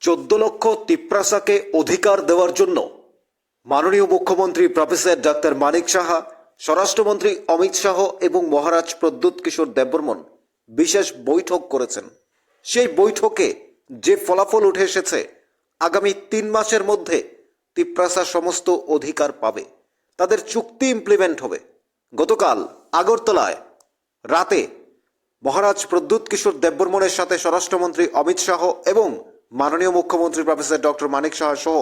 14 লক্ষ তিপ্রাসাকে অধিকার দেওয়ার জন্য মাননীয় মুখ্যমন্ত্রী প্রফেসর ডাক্তার মানিক সাহা, স্বরাষ্ট্রমন্ত্রী অমিত শাহ এবং মহারাজ প্রদ্যুৎ কিশোর দেববর্মন বিশেষ বৈঠক করেছেন। সেই বৈঠকে যে ফলাফল উঠে এসেছে, আগামী 3 মাসের মধ্যে তিপ্রাসা সমস্ত অধিকার পাবে, তাদের চুক্তি ইমপ্লিমেন্ট হবে। গতকাল আগরতলায় রাতে মহারাজ প্রদ্যুৎ কিশোর দেববর্মনের সাথে স্বরাষ্ট্রমন্ত্রী অমিত শাহ এবং মাননীয় মুখ্যমন্ত্রী প্রফেসর ডক্টর মানিক সাহা সহ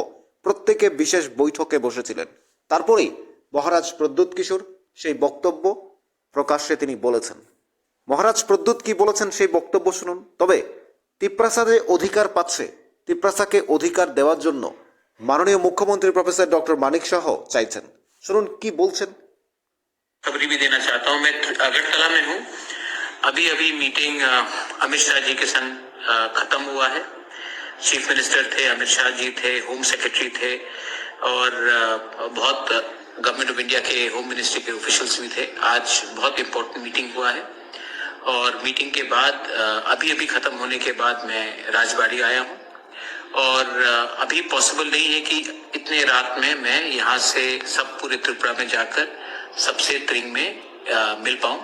প্রত্যেকে বিশেষ বৈঠকে বসেছিলেন। তারপরেই মহারাজ প্রদ্যুৎ কিশোর সেই বক্তব্য প্রকাশ্যে তিনি বলেছেন। মহারাজ প্রদ্যুৎ কি বলেছেন সেই বক্তব্য শুনুন। তবে তিপ্রাসা যে অধিকার পাচ্ছে, তিপ্রাসাকে অধিকার দেওয়ার জন্য মাননীয় মুখ্যমন্ত্রী প্রফেসর ডক্টর মানিক শাহ চাইছেন। শুনুন কি বলছেন। खबरी भी देना चाहता हूं। मैं अगरतला में हूं। अभी मीटिंग अमित शाह जी के संग खत्म हुआ है। चीफ मिनिस्टर थे, अमित शाह जी थे, होम सेक्रेटरी थे और बहुत गवर्नमेंट ऑफ इंडिया के होम मिनिस्ट्री के ऑफिशियल्स भी थे। आज बहुत इंपॉर्टेंट मीटिंग हुआ है और मीटिंग के बाद अभी खत्म होने के बाद मैं राजबाड़ी आया हूं और अभी पॉसिबल नहीं है कि इतने रात में मैं यहाँ से सब पूरे त्रिपुरा में जाकर सबसे त्रिंग में मिल पाऊं।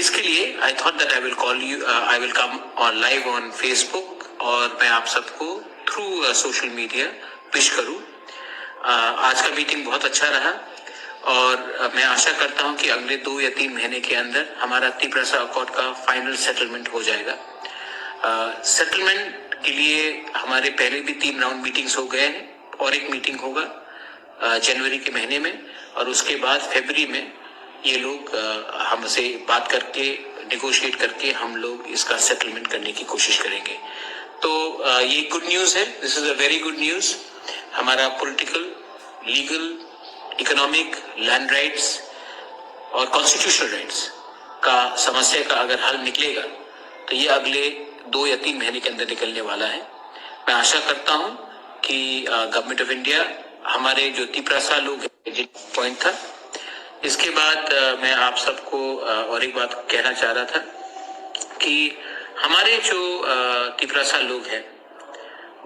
इसके लिए I thought that I will call you, I will come on live on Facebook और मैं आप सबको थ्रू सोशल मीडिया विश करूं। आज का मीटिंग बहुत अच्छा रहा और मैं आशा करता हूं कि अगले 2 या 3 महीने के अंदर हमारा तिप्रासा अकॉर्ड का फाइनल सेटलमेंट हो जाएगा। सेटलमेंट के लिए हमारे पहले भी 3 राउंड मीटिंग्स हो गए हैं और एक मीटिंग होगा जनवरी के महीने में और उसके बाद फरवरी में ये लोग हमसे बात करके नेगोशिएट करके हम लोग इसका सेटलमेंट करने की कोशिश करेंगे। तो ये गुड न्यूज़ है। This is a very good news. हमारा political, legal, economic, land rights और कॉन्स्टिट्यूशनल राइट्स का समस्या का अगर हल निकलेगा तो ये अगले 2 या 3 महीने के अंदर निकलने वाला है। मैं आशा करता हूं कि गवर्नमेंट ऑफ इंडिया हमारे जो तिप्रासा लोग हैं, जिन पॉइंट था, इसके बाद मैं आप सबको और एक बात कहना चाह रहा था कि हमारे जो तिप्रासा लोग हैं,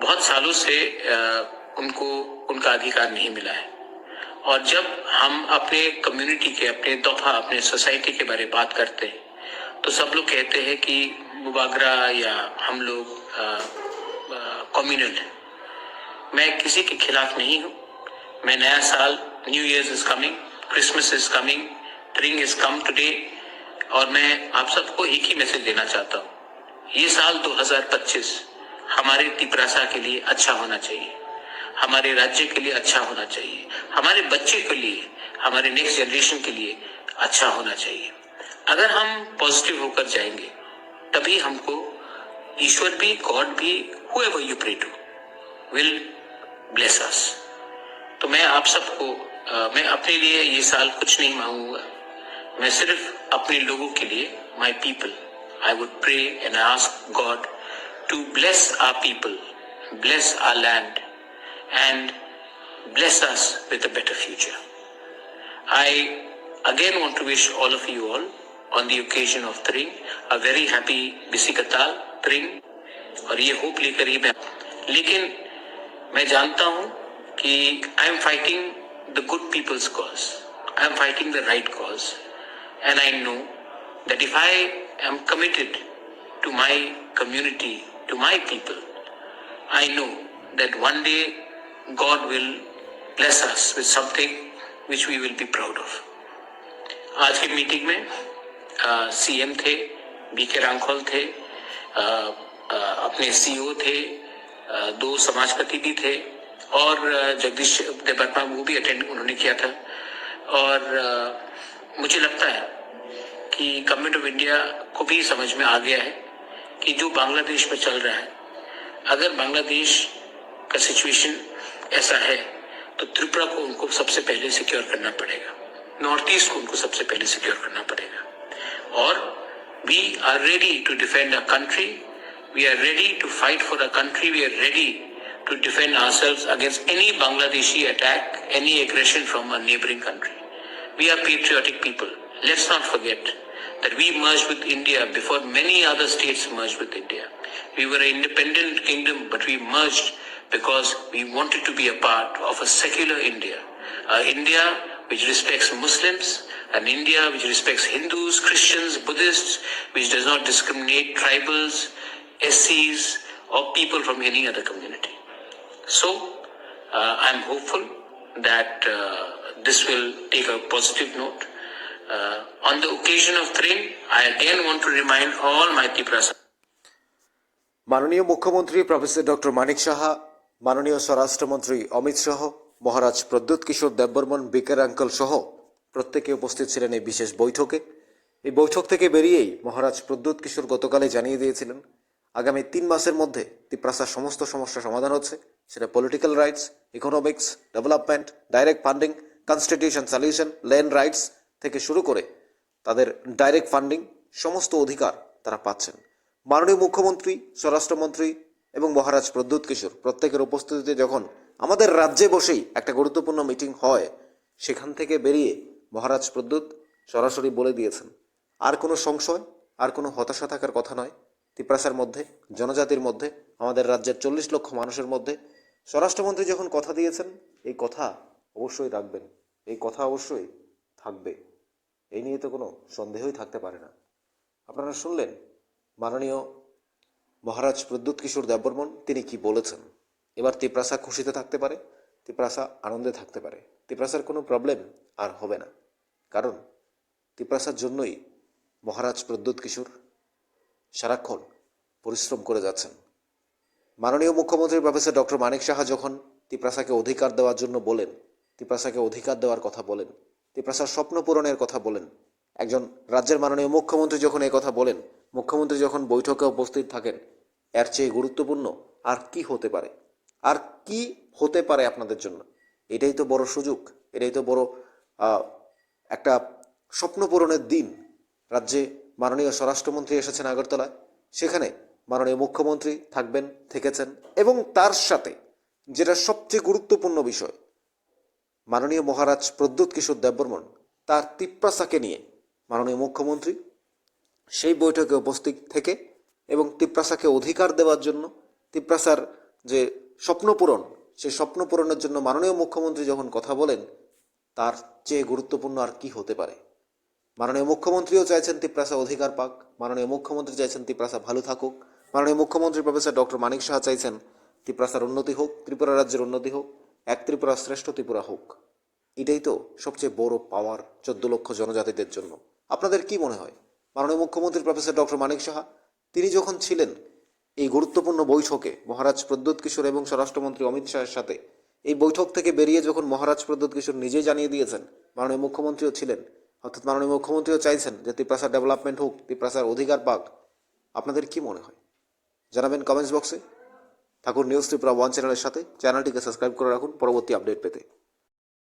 बहुत सालों से उनको उनका अधिकार नहीं मिला है और जब हम अपने कम्युनिटी के, अपने दफा, अपने सोसाइटी के बारे में बात करते हैं तो सब लोग कहते हैं कि मुबागरा या हम लोग कम्युनल है। मैं किसी के खिलाफ नहीं हूँ। मैं नया साल, new year is coming, Christmas is coming, ट्रिंग इज कम टुडे और मैं आप सबको एक ही मैसेज देना चाहता हूँ। ये साल 2025 हमारे तिप्रासा के लिए अच्छा होना चाहिए, हमारे राज्य के लिए अच्छा होना चाहिए, हमारे बच्चे के लिए, हमारे नेक्स्ट जनरेशन के लिए अच्छा होना चाहिए। अगर हम पॉजिटिव होकर जाएंगे तभी हमको ईश्वर भी, गॉड भी, whoever you pray to will bless us। तो मैं आप सबको मैं अपने लिए ये साल कुछ नहीं मांगूंगा। मैं सिर्फ अपने लोगों के लिए, my people, I would pray and ask God to bless our people, bless our land and bless us with a better future। I again want to wish all of you all on the occasion of Tring a very happy Bisikatal Tring और ये hope लेकर ही लेकिन मैं जानता हूँ कि I am fighting the good people's cause, I am fighting the right cause and I know that if I am committed to my community, to my people, I know that one day God will bless us with something which we will be proud of। आज की meeting में CM थे, BK Rankhol थे, अपने CEO थे, 2 समाजपति भी थे और जगदीश देवबर्मा वो भी अटेंड उन्होंने किया था और मुझे लगता है कि गवर्नमेंट ऑफ इंडिया को भी समझ में आ गया है कि जो बांग्लादेश में चल रहा है, अगर बांग्लादेश का सिचुएशन ऐसा है तो त्रिपुरा को उनको सबसे पहले सिक्योर करना पड़ेगा, नॉर्थ ईस्ट को उनको सबसे पहले सिक्योर करना पड़ेगा और we are ready to defend a country, we are ready to fight for a country, we are ready to defend ourselves against any Bangladeshi attack, any aggression from a neighbouring country. We are patriotic people. Let's not forget that we merged with India before many other states merged with India. We were an independent kingdom, but we merged because we wanted to be a part of a secular India. India which respects Muslims, an India which respects Hindus, Christians, Buddhists, which does not discriminate tribals, SCs, or people from any other community. So, I'm hopeful that this will take a positive note. On the occasion of Trin, I again want to remind all my Triprasa. মাননীয় মুখ্যমন্ত্রী professor doctor Manik Saha, মাননীয় স্বরাষ্ট্রমন্ত্রী অমিত শাহ, মহারাজ প্রদ্যুৎ কিশোর Debbarman, বিকের uncle সহ প্রত্যেকে উপস্থিত ছিলেন এই বিশেষ বৈঠকে। এই বৈঠক থেকে বেরিয়েই মহারাজ প্রদ্যুৎ কিশোর গতকালে জানিয়ে দিয়েছিলেন আগামী 3 মাসের মধ্যে ত্রিপ্রাসার সমস্ত সমস্যা সমাধান হচ্ছে, সেটা political rights, economics, development, direct funding, constitution solution, land rights থেকে শুরু করে তাদের ডাইরেক্ট ফান্ডিং সমস্ত অধিকার তারা পাচ্ছেন। মাননীয় মুখ্যমন্ত্রী, স্বরাষ্ট্রমন্ত্রী এবং মহারাজ প্রদ্যুৎ কিশোর প্রত্যেকের উপস্থিতিতে যখন আমাদের রাজ্যে বসেই একটা গুরুত্বপূর্ণ মিটিং হয়, সেখান থেকে বেরিয়ে মহারাজ প্রদ্যুৎ সরাসরি বলে দিয়েছেন আর কোনো সংশয়, আর কোনো হতাশা থাকার কথা নয়। ত্রিপ্রাসার মধ্যে, জনজাতির মধ্যে, আমাদের রাজ্যের 40 লক্ষ মানুষের মধ্যে স্বরাষ্ট্রমন্ত্রী যখন কথা দিয়েছেন, এই কথা অবশ্যই রাখবেন, এই কথা অবশ্যই থাকবে, এই নিয়ে তো কোনো সন্দেহই থাকতে পারে না। আপনারা শুনলেন মাননীয় মহারাজ প্রদ্যুৎ কিশোর দেববর্মন তিনি কি বলেছেন। এবার ত্রিপ্রাসা খুশিতে থাকতে পারে, ত্রিপ্রাসা আনন্দে থাকতে পারে, ত্রিপ্রাসার কোনো প্রবলেম আর হবে না, কারণ ত্রিপ্রাসার জন্যই মহারাজ প্রদ্যুৎ কিশোর সারাক্ষণ পরিশ্রম করে যাচ্ছেন। মাননীয় মুখ্যমন্ত্রী প্রফেসর ডক্টর মানিক সাহা যখন ত্রিপ্রাসাকে অধিকার দেওয়ার জন্য বলেন, ত্রিপ্রাসাকে অধিকার দেওয়ার কথা বলেন, ত্রিপ্রাসার স্বপ্ন পূরণের কথা বলেন, একজন রাজ্যের মাননীয় মুখ্যমন্ত্রী যখন এই কথা বলেন, মুখ্যমন্ত্রী যখন বৈঠকে উপস্থিত থাকেন, এর চেয়ে গুরুত্বপূর্ণ আর কি হতে পারে? আর কি হতে পারে আপনাদের জন্য? এটাই তো বড় সুযোগ, এটাই তো বড় একটা স্বপ্ন পূরণের দিন। রাজ্যে মাননীয় স্বরাষ্ট্রমন্ত্রী এসেছেন আগরতলায়, সেখানে মাননীয় মুখ্যমন্ত্রী থাকবেন, থেকেছেন, এবং তার সাথে যেটা সবচেয়ে গুরুত্বপূর্ণ বিষয়, মাননীয় মহারাজ প্রদ্যুৎ কিশোর দেববর্মন তার ত্রিপ্রাসাকে নিয়ে মাননীয় মুখ্যমন্ত্রী সেই বৈঠকে উপস্থিত থেকে এবং ত্রিপ্রাসাকে অধিকার দেওয়ার জন্য, ত্রিপ্রাসার যে স্বপ্ন পূরণ, সেই স্বপ্ন পূরণের জন্য মাননীয় মুখ্যমন্ত্রী যখন কথা বলেন, তার চেয়ে গুরুত্বপূর্ণ আর কি হতে পারে? মাননীয় মুখ্যমন্ত্রীও চাইছেন ত্রিপ্রাসা অধিকার পাক, মাননীয় মুখ্যমন্ত্রী চাইছেন ত্রিপ্রাসা ভালো থাকুক, মাননীয় মুখ্যমন্ত্রী প্রফেসর ডক্টর মানিক সাহা চাইছেন ত্রিপ্রাসার উন্নতি হোক, ত্রিপুরা রাজ্যের উন্নতি হোক, এক ত্রিপুরা শ্রেষ্ঠ ত্রিপুরা হোক। এটাই তো সবচেয়ে বড় পাওয়ার 14 লক্ষ জনজাতিদের জন্য। আপনাদের কি মনে হয়? মাননীয় মুখ্যমন্ত্রী প্রফেসর ডক্টর মানিক সাহা তিনি যখন ছিলেন এই গুরুত্বপূর্ণ বৈঠকে মহারাজ প্রদ্যুৎ কিশোর এবং স্বরাষ্ট্রমন্ত্রী অমিত শাহের সাথে, এই বৈঠক থেকে বেরিয়ে যখন মহারাজ প্রদ্যুৎ কিশোর নিজেই জানিয়ে দিয়েছেন, মাননীয় মুখ্যমন্ত্রীও ছিলেন, অর্থাৎ মাননীয় মুখ্যমন্ত্রীও চাইছেন যে ত্রিপ্রাসার ডেভেলপমেন্ট হোক, ত্রিপ্রাসার অধিকার পাক। আপনাদের কি মনে হয় জানাবেন কমেন্টস বক্সে। থাকুন নিউজ ত্রিপুরা 1 চ্যানেলের সাথে, চ্যানেলটিকে সাবস্ক্রাইব করে রাখুন পরবর্তী আপডেট পেতে।